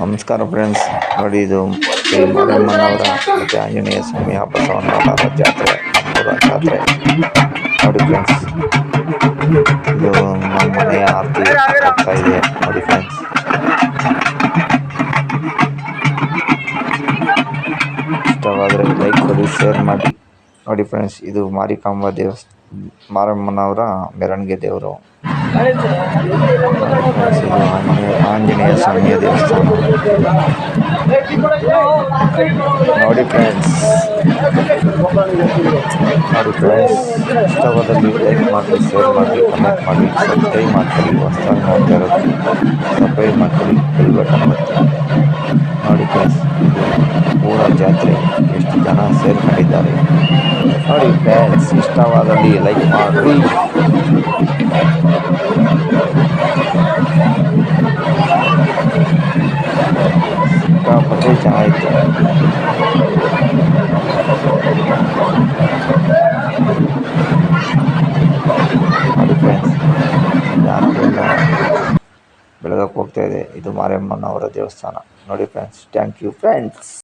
ನಮಸ್ಕಾರ ಫ್ರೆಂಡ್ಸ್, ನೋಡಿ ಇದು ಶ್ರೀ ಮಾರಮ್ಮನವರ ಮತ್ತು ಆಂಜನೇಯ ಸ್ವಾಮಿಯ ಬಸವಣ್ಣನವರ ಜಾತ್ರೆ, ನಮ್ಮೂರ ಜಾತ್ರೆ. ನೋಡಿ ಫ್ರೆಂಡ್ಸ್, ಇದು ನಮ್ಮ ಮನೆಯ ಆರತಿ ಆಗ್ತಾ ಇದೆ. ನೋಡಿ ಫ್ರೆಂಡ್ಸ್, ಇಷ್ಟವಾದರೆ ಲೈಕ್ ಕೊಡಿ, ಶೇರ್ ಮಾಡಿ. ನೋಡಿ ಫ್ರೆಂಡ್ಸ್, ಇದು ಮಾರಮ್ಮನವರ ಮೆರವಣಿಗೆ ದೇವರು. ಇದು ಆಂಜನೇಯ ಸ್ವಾಮಿಯ ದೇವಸ್ಥಾನ. ನೋಡಿ ಫ್ರೆಂಡ್ಸ್, ಇಷ್ಟವಾದಲ್ಲಿ ಲೈಕ್ ಮಾಡಿ, ಶೇರ್ ಮಾಡಿ, ಕಮೆಂಟ್ ಮಾಡಿ, ಸಬ್ಸ್ಕ್ರೈಬ್ ಮಾಡ್ಕೊಳ್ಳಿ. ಹೊಸದಾಗಿ ನೋಡ್ತಾ ಇರೋದು ಸಬ್ಸ್ಕ್ರೈಬ್ ಮಾಡ್ಕೊಳ್ಳಿ, ಬೆಲ್ ಬಟನ್ ಒತ್ತಿ. ನೋಡಿ ಫ್ರೆಂಡ್ಸ್, ಊರ ಜಾತ್ರೆ ಎಷ್ಟು ಜನ ಸೇರ್ಕೊಂಡಿದ್ದಾರೆ. ನೋಡಿ ಫ್ರೆಂಡ್ಸ್, ಇಷ್ಟವಾದಲ್ಲಿ ಲೈಕ್ ಮಾಡಿ. ಸಿಕ್ಕಾಪಟ್ಟೆ ಜನ ಇತ್ತು. ನೋಡಿ ಫ್ರೆಂಡ್ಸ್, ಜಾತ್ರೆ ಎಲ್ಲ ಬೆಳಗಕ್ಕೆ ಹೋಗ್ತಾ ಇದೆ. ಇದು ಮಾರಮ್ಮನವರ ದೇವಸ್ಥಾನ. ನೋಡಿ ಫ್ರೆಂಡ್ಸ್, ಥ್ಯಾಂಕ್ ಯು ಫ್ರೆಂಡ್ಸ್.